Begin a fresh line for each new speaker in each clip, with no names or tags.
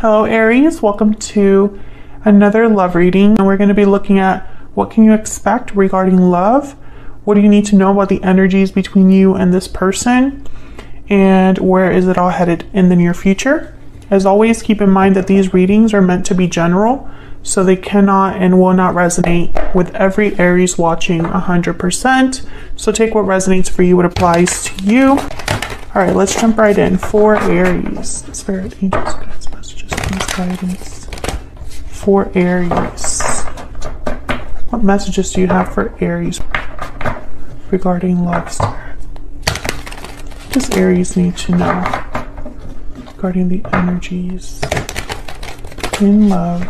Hello Aries, welcome to another love reading. And we're going to be looking at what can you expect regarding love, what do you need to know about the energies between you and this person, and where is it all headed in the near future. As always, keep in mind that these readings are meant to be general, so they cannot and will not resonate with every Aries watching 100%. So take what resonates for you, what applies to you. All right, let's jump right in. For Aries, Spirit, Angels, Guides, Messages, Please, Guidance. For Aries, what messages do you have for Aries regarding love, Spirit? What does Aries need to know regarding the energies in love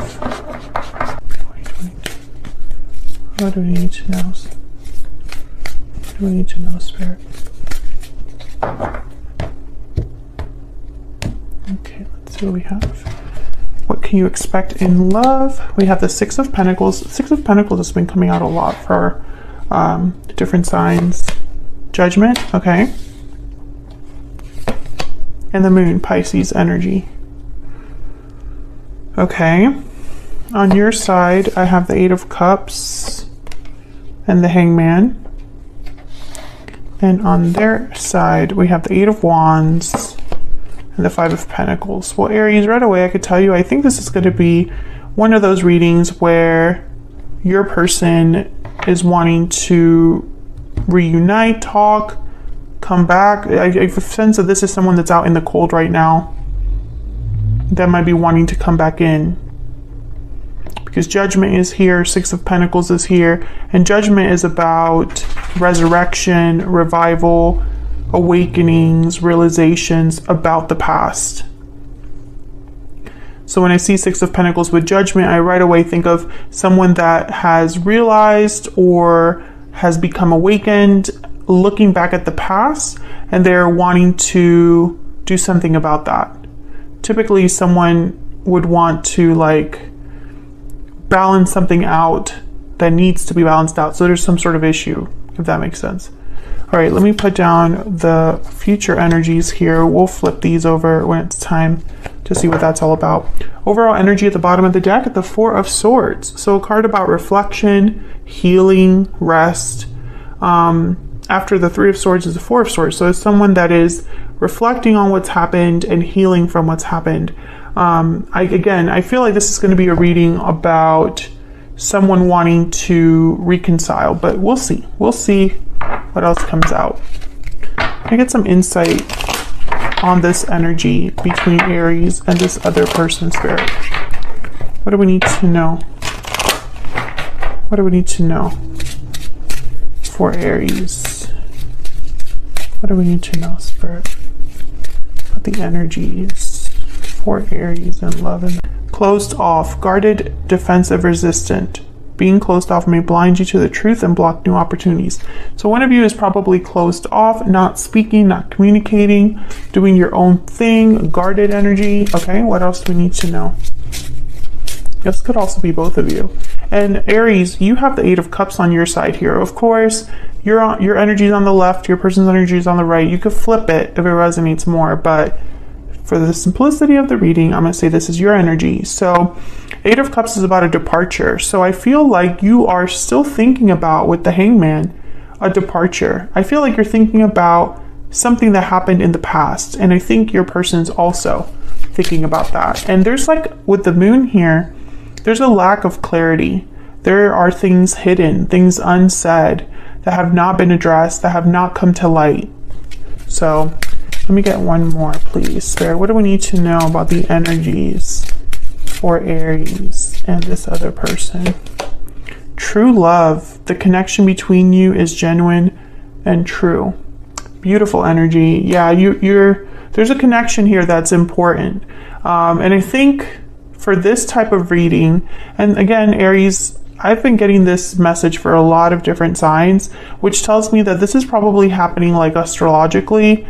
2022? What do we need to know? What do we need to know, Spirit? Okay, let's see what we have. What can you expect in love? We have the Six of Pentacles. Six of Pentacles has been coming out a lot for different signs. Judgment, okay. And the Moon, Pisces energy. Okay. On your side, I have the Eight of Cups and the Hangman. And on their side, we have the Eight of Wands and the Five of Pentacles. Well, Aries, right away, I could tell you, I think this is going to be one of those readings where your person is wanting to reunite, talk, come back. I sense that this is someone that's out in the cold right now that might be wanting to come back in. Because Judgment is here, Six of Pentacles is here, and Judgment is about resurrection, revival, awakenings, realizations about the past. So when I see Six of Pentacles with Judgment, I right away think of someone that has realized or has become awakened, looking back at the past, and they're wanting to do something about that. Typically, someone would want to balance something out that needs to be balanced out. So there's some sort of issue, if that makes sense. All right, let me put down the future energies here. We'll flip these over when it's time to see what that's all about. Overall energy at the bottom of the deck at the Four of Swords. So a card about reflection, healing, rest. After the Three of Swords is the Four of Swords. So it's someone that is reflecting on what's happened and healing from what's happened. I feel like this is going to be a reading about someone wanting to reconcile, but we'll see. We'll see what else comes out. I get some insight on this energy between Aries and this other person, Spirit. What do we need to know? What do we need to know for Aries? What do we need to know, Spirit, about the energies for Aries and love? And closed off, guarded, defensive, resistant. Being closed off may blind you to the truth and block new opportunities. So one of you is probably closed off, not speaking, not communicating, doing your own thing, guarded energy. Okay, what else do we need to know? This could also be both of you. And Aries, you have the Eight of Cups on your side here. Of course, your energy is on the left, your person's energy is on the right. You could flip it if it resonates more, but for the simplicity of the reading, I'm going to say this is your energy. So Eight of Cups is about a departure. So I feel like you are still thinking about, with the Hangman, a departure. I feel like you're thinking about something that happened in the past. And I think your person's also thinking about that. And there's with the Moon here, there's a lack of clarity. There are things hidden, things unsaid that have not been addressed, that have not come to light. So let me get one more, please, Spirit. What do we need to know about the energies for Aries and this other person? True love. The connection between you is genuine and true. Beautiful energy. Yeah, there's a connection here that's important. And I think for this type of reading, and again, Aries, I've been getting this message for a lot of different signs, which tells me that this is probably happening astrologically.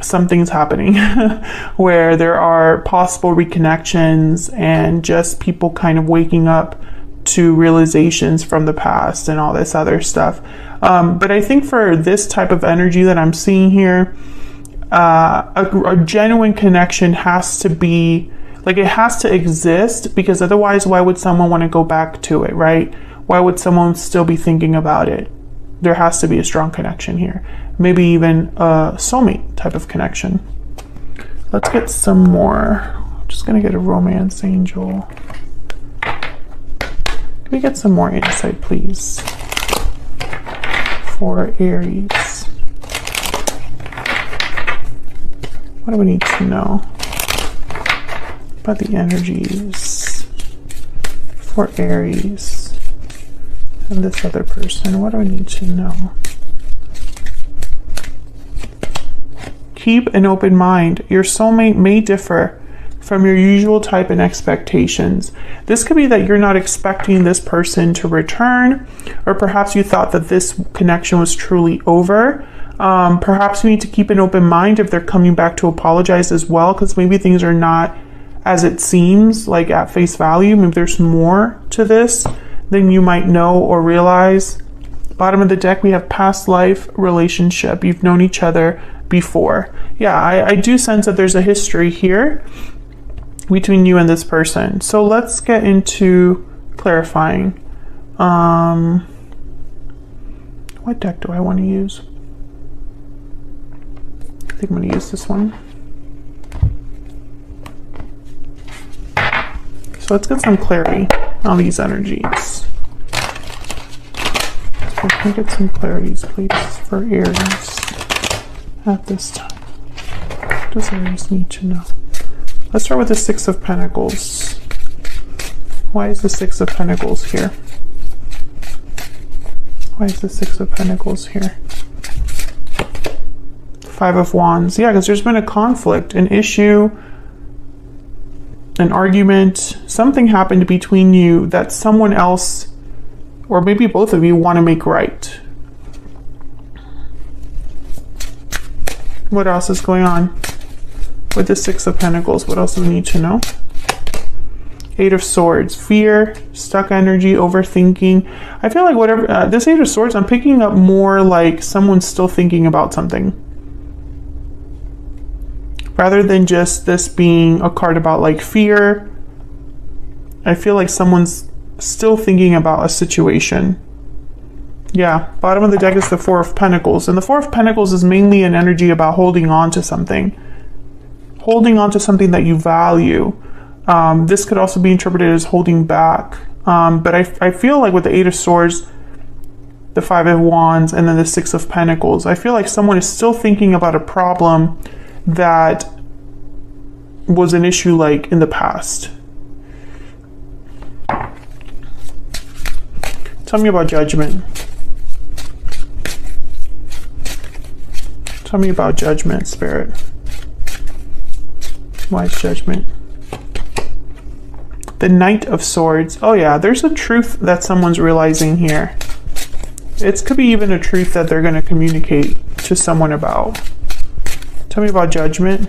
Something's happening where there are possible reconnections and just people kind of waking up to realizations from the past and all this other stuff. But I think for this type of energy that I'm seeing here, a genuine connection has to be Like it has to exist, because otherwise why would someone want to go back to it, right? Why would someone still be thinking about it? There has to be a strong connection here. Maybe even a soulmate type of connection. Let's get some more. I'm just gonna get a romance angel. Can we get some more insight, please, for Aries? What do we need to know about the energies for Aries and this other person? What do I need to know? Keep an open mind. Your soulmate may differ from your usual type and expectations. This could be that you're not expecting this person to return, or perhaps you thought that this connection was truly over. Perhaps you need to keep an open mind if they're coming back to apologize as well, because maybe things are not as it seems, like at face value. Maybe there's more to this than you might know or realize. Bottom of the deck, we have past life relationship. You've known each other before. Yeah, I do sense that there's a history here between you and this person. So let's get into clarifying. What deck do I want to use? I think I'm going to use this one. So let's get some clarity on these energies. So can I get some clarities, please, for Aries at this time? What does Aries need to know? Let's start with the Six of Pentacles. Why is the Six of Pentacles here? Why is the Six of Pentacles here? Five of Wands. Yeah, because there's been a conflict, an issue, an argument. Something happened between you that someone else, or maybe both of you, want to make right. What else is going on with the Six of Pentacles? What else do we need to know? Eight of Swords. Fear, stuck energy, overthinking. I feel like whatever, this Eight of Swords, I'm picking up more like someone's still thinking about something, rather than just this being a card about like fear. I feel like someone's still thinking about a situation. Yeah, bottom of the deck is the Four of Pentacles. And the Four of Pentacles is mainly an energy about holding on to something. Holding on to something that you value. This could also be interpreted as holding back. But I feel like with the Eight of Swords, the Five of Wands, and then the Six of Pentacles, I feel like someone is still thinking about a problem that was an issue like in the past. Tell me about Judgment. Tell me about Judgment, Spirit. Why is Judgment? The Knight of Swords. Oh yeah, there's a truth that someone's realizing here. It could be even a truth that they're going to communicate to someone about. Tell me about Judgment.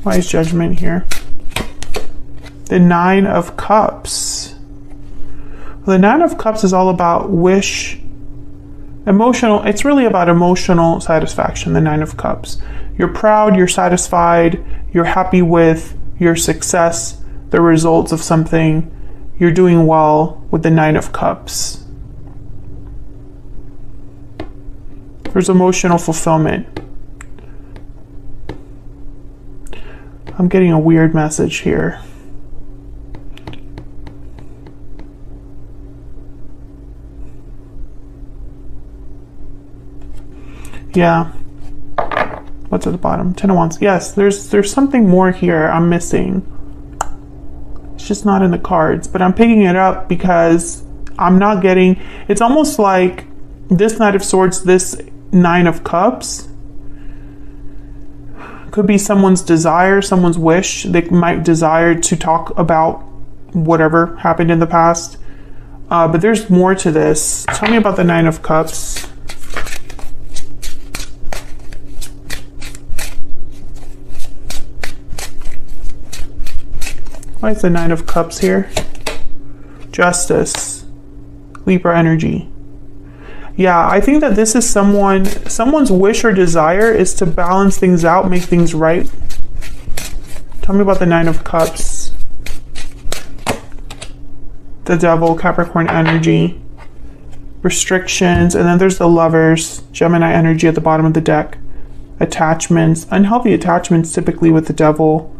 Why is Judgment here? The Nine of Cups. The Nine of Cups is all about wish, emotional. It's really about emotional satisfaction, the Nine of Cups. You're proud, you're satisfied, you're happy with your success, the results of something. You're doing well with the Nine of Cups. There's emotional fulfillment. I'm getting a weird message here. Yeah. What's at the bottom? Ten of Wands. Yes, there's something more here I'm missing. It's just not in the cards, but I'm picking it up because I'm not getting, it's almost like this Knight of Swords, this Nine of Cups could be someone's desire, someone's wish. They might desire to talk about whatever happened in the past. But there's more to this. Tell me about the Nine of Cups. Why is the Nine of Cups here? Justice. Libra energy. Yeah, I think that this is someone's wish or desire is to balance things out, make things right. Tell me about the Nine of Cups. The Devil, Capricorn energy, restrictions, and then there's the Lovers, Gemini energy at the bottom of the deck. Attachments, unhealthy attachments typically with the Devil.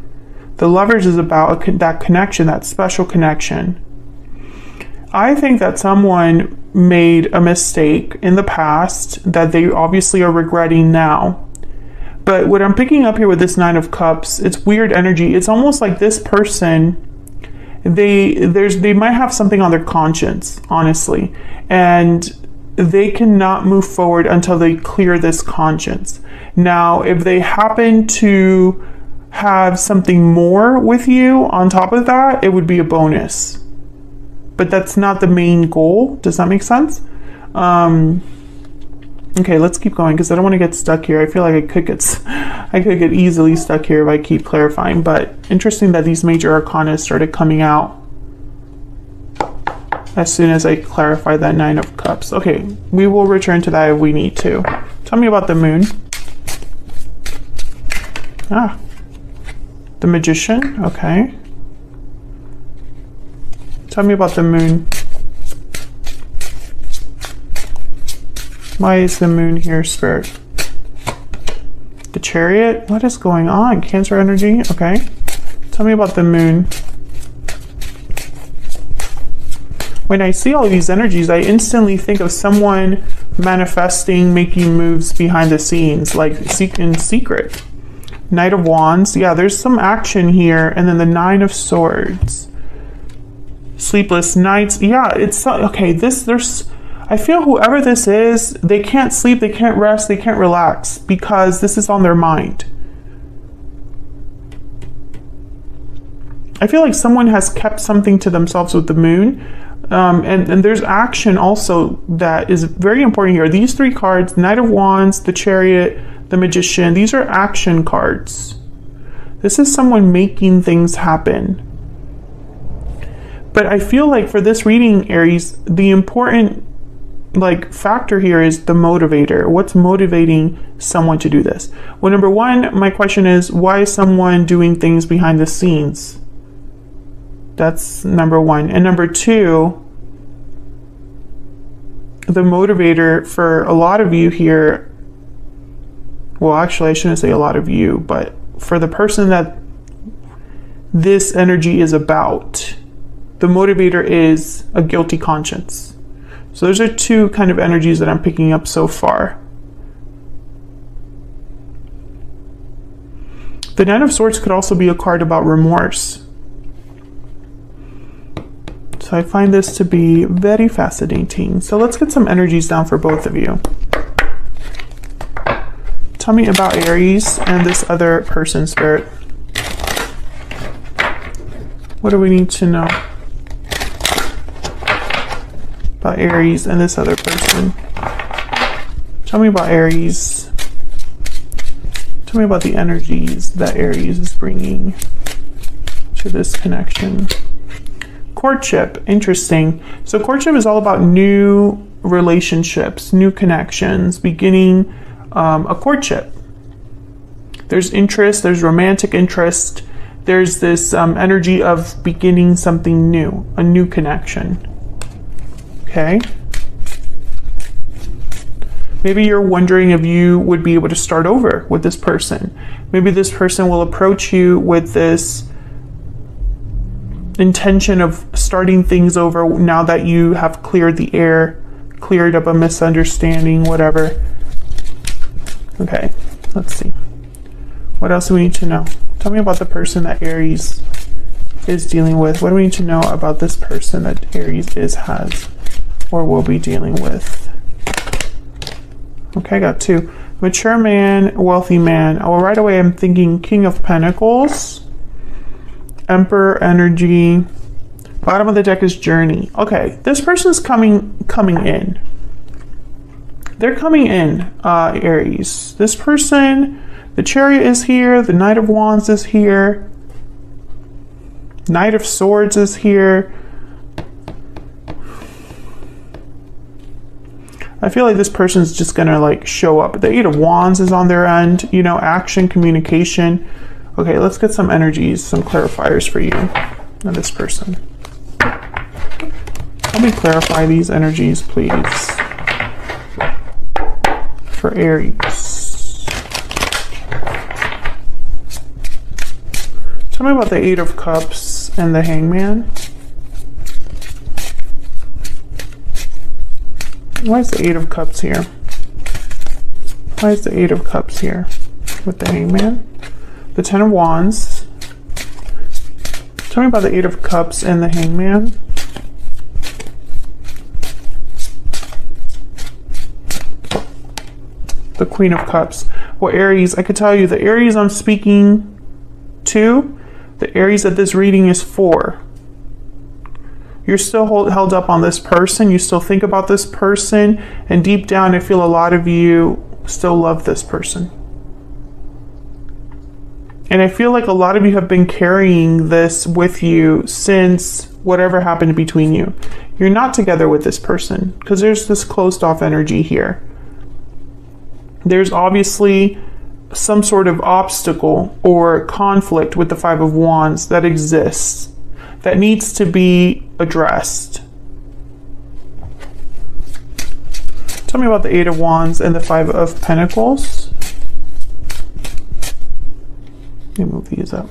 The Lovers is about that connection, that special connection. I think that someone made a mistake in the past that they obviously are regretting now. But what I'm picking up here with this Nine of Cups, it's weird energy. It's almost like this person, they might have something on their conscience, honestly, and they cannot move forward until they clear this conscience. Now, if they happen to have something more with you on top of that, it would be a bonus. But that's not the main goal. Does that make sense? Okay, let's keep going because I don't want to get stuck here. I feel like I could get easily stuck here if I keep clarifying. But interesting that these major arcana started coming out as soon as I clarify that Nine of Cups. Okay, we will return to that if we need to. Tell me about the Moon. Ah, the Magician. Okay. Tell me about the Moon. Why is the Moon here, Spirit? The Chariot? What is going on? Cancer energy? Okay. Tell me about the Moon. When I see all these energies, I instantly think of someone manifesting, making moves behind the scenes, like in secret. Knight of Wands. Yeah, there's some action here. And then the Nine of Swords. Sleepless nights. Yeah, it's okay. I feel whoever this is, they can't sleep, they can't rest, they can't relax because this is on their mind. I feel like someone has kept something to themselves with the Moon. And there's action also that is very important here. These three cards, Knight of Wands, the Chariot, the Magician, these are action cards. This is someone making things happen. But I feel like for this reading, Aries, the important factor here is the motivator. What's motivating someone to do this? Well, number one, my question is, why is someone doing things behind the scenes? That's number one. And number two, the motivator for a lot of you here, well, actually, I shouldn't say a lot of you, but for the person that this energy is about, the motivator is a guilty conscience. So those are two kind of energies that I'm picking up so far. The Nine of Swords could also be a card about remorse. So I find this to be very fascinating. So let's get some energies down for both of you. Tell me about Aries and this other person, Spirit. What do we need to know about Aries and this other person? Tell me about Aries. Tell me about the energies that Aries is bringing to this connection. Courtship, interesting. So courtship is all about new relationships, new connections, beginning a courtship. There's interest, there's romantic interest, there's this energy of beginning something new, a new connection. Okay. Maybe you're wondering if you would be able to start over with this person. Maybe this person will approach you with this intention of starting things over now that you have cleared the air, cleared up a misunderstanding, whatever. Okay, let's see. What else do we need to know? Tell me about the person that Aries is dealing with. What do we need to know about this person that Aries has or will be dealing with? Okay, I got two. Mature man, wealthy man. Oh, right away I'm thinking King of Pentacles, Emperor energy. Bottom of the deck is Journey. Okay, this person's coming in. They're coming in, Aries. This person, the Chariot is here, the Knight of Wands is here, Knight of Swords is here. I feel like this person's just gonna like show up. The Eight of Wands is on their end, you know, action, communication. Okay, let's get some energies, some clarifiers for you and this person. Help me clarify these energies, please, for Aries. Tell me about the Eight of Cups and the Hangman. Why is the Eight of Cups here? Why is the Eight of Cups here with the Hangman? The Ten of Wands. Tell me about the Eight of Cups and the Hangman. The Queen of Cups. Well, Aries, I could tell you the Aries I'm speaking to, the Aries that this reading is for. You're still held up on this person. You still think about this person. And deep down, I feel a lot of you still love this person. And I feel like a lot of you have been carrying this with you since whatever happened between you. You're not together with this person because there's this closed off energy here. There's obviously some sort of obstacle or conflict with the Five of Wands that exists, that needs to be addressed. Tell me about the Eight of Wands and the Five of Pentacles. Let me move these up.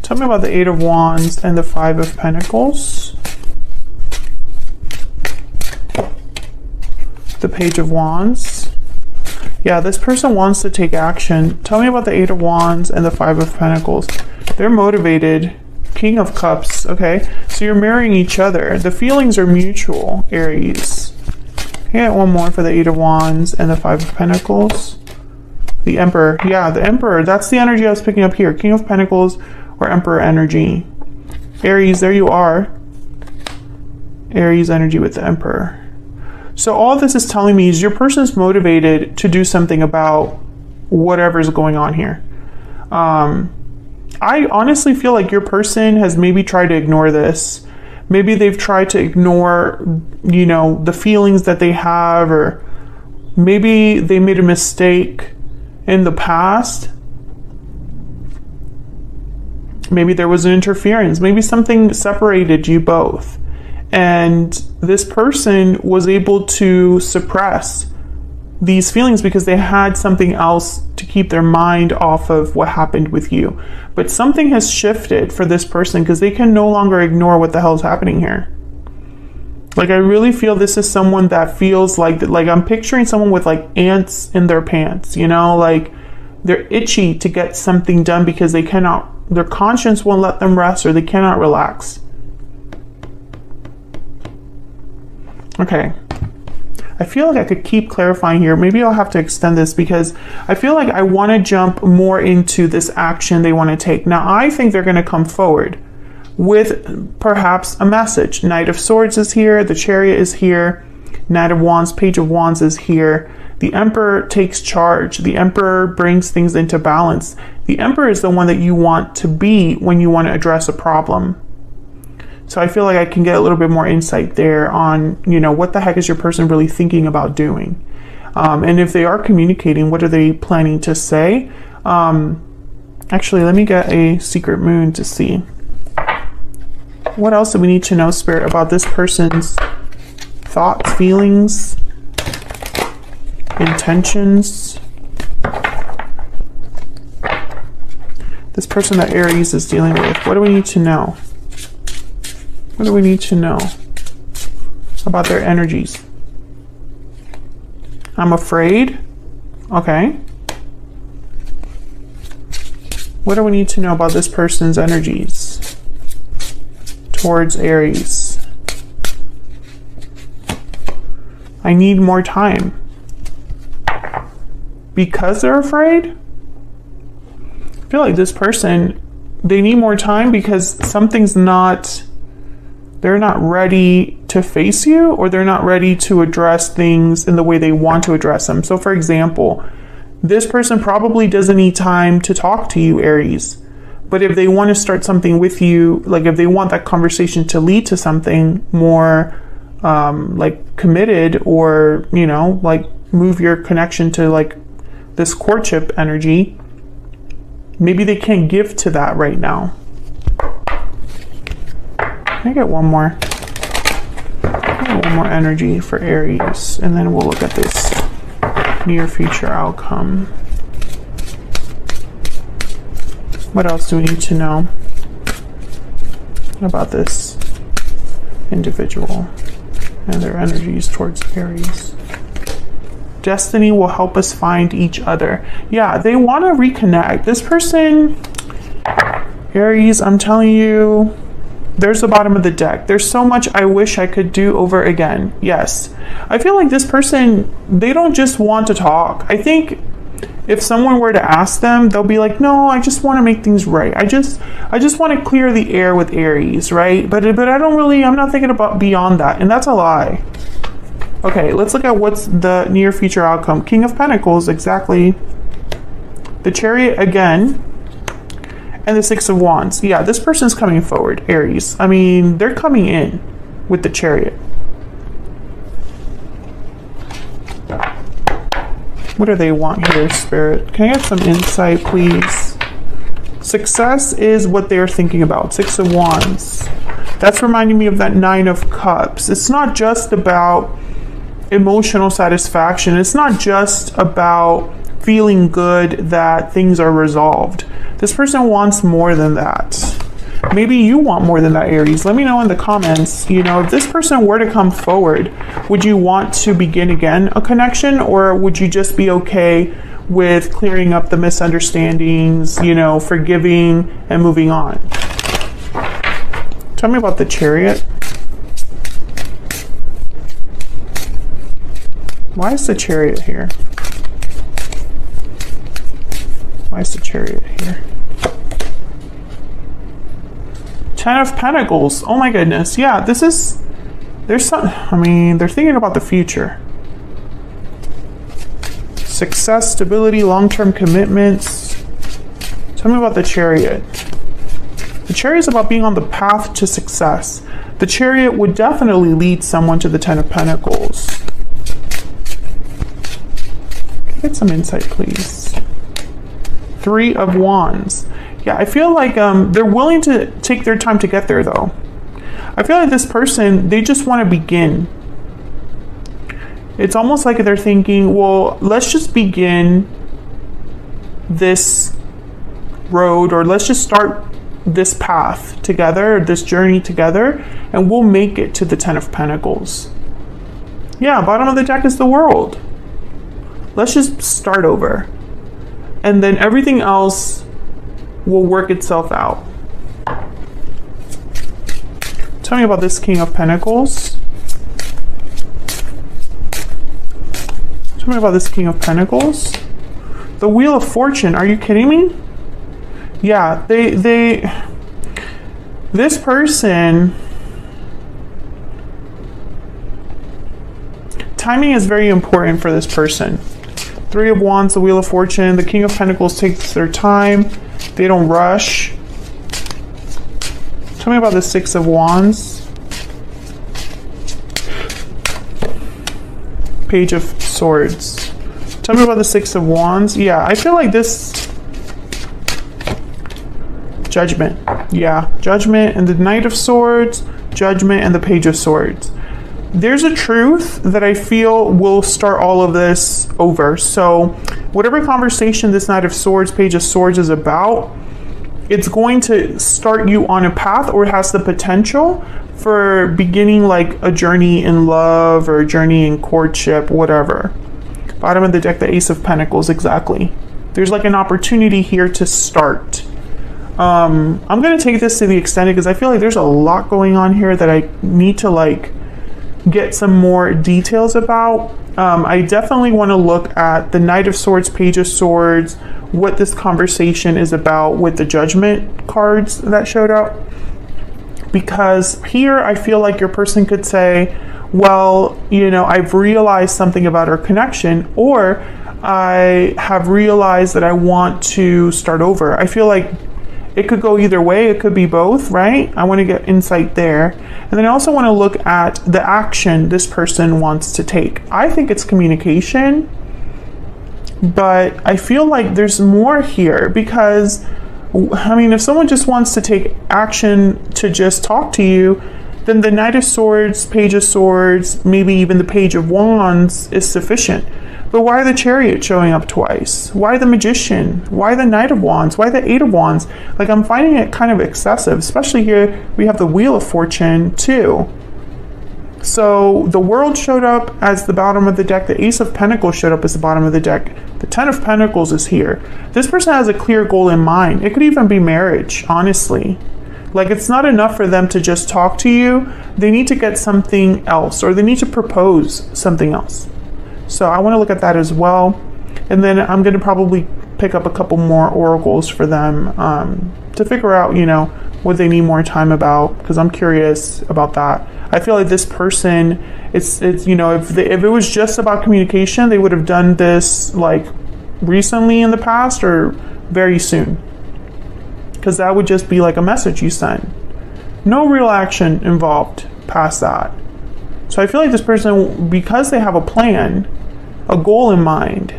Tell me about the Eight of Wands and the Five of Pentacles. The Page of Wands. Yeah, this person wants to take action. Tell me about the Eight of Wands and the Five of Pentacles. They're motivated. King of Cups. Okay, so you're marrying each other. The feelings are mutual, Aries. Get one more for the Eight of Wands and the Five of Pentacles. The Emperor. Yeah, the Emperor. That's the energy I was picking up here. King of Pentacles or Emperor energy. Aries, there you are. Aries energy with the Emperor. So all this is telling me is your person is motivated to do something about whatever's going on here. I honestly feel like your person has maybe tried to ignore this. Maybe they've tried to ignore, you know, the feelings that they have, or maybe they made a mistake in the past. Maybe there was an interference. Maybe something separated you both. And this person was able to suppress these feelings because they had something else to keep their mind off of what happened with you. But something has shifted for this person because they can no longer ignore what the hell is happening here. Like, I really feel this is someone that feels like I'm picturing someone with like ants in their pants, you know, like they're itchy to get something done because they cannot, their conscience won't let them rest, or they cannot relax. Okay, I feel like I could keep clarifying here. Maybe I'll have to extend this because I feel like I want to jump more into this action they want to take. Now, I think they're going to come forward with perhaps a message. Knight of Swords is here. The Chariot is here. Knight of Wands, Page of Wands is here. The Emperor takes charge. The Emperor brings things into balance. The Emperor is the one that you want to be when you want to address a problem. So I feel like I can get a little bit more insight there on, you know, what the heck is your person really thinking about doing? And if they are communicating, what are they planning to say? Actually, let me get a secret moon to see. What else do we need to know, Spirit, about this person's thoughts, feelings, intentions? This person that Aries is dealing with, what do we need to know? What do we need to know about their energies? I'm afraid. Okay. What do we need to know about this person's energies towards Aries? I need more time. Because they're afraid? I feel like this person, they need more time because something's not... They're not ready to face you, or they're not ready to address things in the way they want to address them. So for example, this person probably doesn't need time to talk to you, Aries, But if they want to start something with you, like if they want that conversation to lead to something more like committed, or, you know, like move your connection to like this courtship energy, maybe they can't give to that right now. Can I get one more? One more energy for Aries, and then we'll look at this near future outcome. What else do we need to know about this individual and their energies towards Aries? Destiny will help us find each other. Yeah, they want to reconnect. This person, Aries, I'm telling you, there's the bottom of the deck. There's so much I wish I could do over again. Yes. I feel like this person, they don't just want to talk. I think if someone were to ask them, they'll be like, no, I just want to make things right. I just want to clear the air with Aries, right? But I don't really, I'm not thinking about beyond that. And that's a lie. Okay, let's look at what's the near future outcome. King of Pentacles, exactly. The Chariot again. And the Six of Wands. Yeah, this person's coming forward, Aries. I mean, they're coming in with the Chariot. What do they want here, Spirit? Can I get some insight, please? Success is what they're thinking about. Six of Wands. That's reminding me of that Nine of Cups. It's not just about emotional satisfaction. It's not just about feeling good that things are resolved. This person wants more than that. Maybe you want more than that, Aries. Let me know in the comments. You know, if this person were to come forward, would you want to begin again a connection, or would you just be okay with clearing up the misunderstandings, you know, forgiving and moving on? Tell me about the Chariot. Why is the Chariot here? Why is the Chariot here? Ten of Pentacles. Oh my goodness. Yeah, this is, there's some, I mean, they're thinking about the future. Success, stability, long-term commitments. Tell me about the Chariot. The Chariot is about being on the path to success. The Chariot would definitely lead someone to the Ten of Pentacles. Get some insight, please. Three of Wands. Yeah, I feel like they're willing to take their time to get there, though. I feel like this person, they just want to begin. It's almost like they're thinking, well, let's just begin this road, or let's just start this path together, this journey together, and we'll make it to the Ten of Pentacles. Yeah, bottom of the deck is the World. Let's just start over. And then everything else will work itself out. Tell me about this King of Pentacles. Tell me about this King of Pentacles. The Wheel of Fortune. Are you kidding me? Yeah, this person, timing is very important for this person. Three of Wands, the Wheel of Fortune. The King of Pentacles takes their time. They don't rush. Tell me about the Six of Wands. Page of Swords. Tell me about the Six of Wands. Yeah, I feel like this... Judgment. Yeah, Judgment and the Knight of Swords. Judgment and the Page of Swords. There's a truth that I feel will start all of this over. So whatever conversation this Knight of Swords, Page of Swords is about, it's going to start you on a path, or it has the potential for beginning like a journey in love or a journey in courtship, whatever. Bottom of the deck, the Ace of Pentacles, exactly. There's like an opportunity here to start. I'm going to take this to the extended because I feel like there's a lot going on here that I need to like get some more details about. I definitely want to look at the Knight of Swords, Page of Swords, what this conversation is about with the Judgment cards that showed up. Because here I feel like your person could say, well, you know, I've realized something about our connection, or I have realized that I want to start over. I feel like it could go either way. It could be both, right? I want to get insight there. And then I also want to look at the action this person wants to take. I think it's communication, but I feel like there's more here because, I mean, if someone just wants to take action to just talk to you, then the Knight of Swords, Page of Swords, maybe even the Page of Wands is sufficient. But why the Chariot showing up twice? Why the Magician? Why the Knight of Wands? Why the Eight of Wands? Like, I'm finding it kind of excessive, especially here we have the Wheel of Fortune too. So the World showed up as the bottom of the deck. The Ace of Pentacles showed up as the bottom of the deck. The Ten of Pentacles is here. This person has a clear goal in mind. It could even be marriage, honestly. Like, it's not enough for them to just talk to you. They need to get something else, or they need to propose something else. So I want to look at that as well. And then I'm going to probably pick up a couple more oracles for them to figure out, you know, what they need more time about, because I'm curious about that. I feel like this person, it's you know, if it was just about communication, they would have done this like recently in the past or very soon, because that would just be like a message you sent. No real action involved past that. So I feel like this person, because they have a plan, a goal in mind,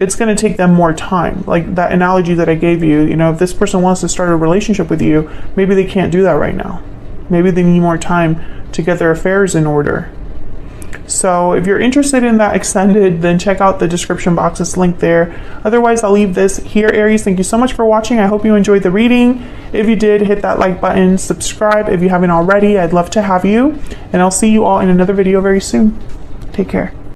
it's going to take them more time. Like that analogy that I gave you, you know, if this person wants to start a relationship with you, maybe they can't do that right now. Maybe they need more time to get their affairs in order. So if you're interested in that extended, then check out the description box. It's linked there. Otherwise, I'll leave this here, Aries. Thank you so much for watching. I hope you enjoyed the reading. If you did, hit that like button, subscribe if you haven't already. I'd love to have you. And I'll see you all in another video very soon. Take care.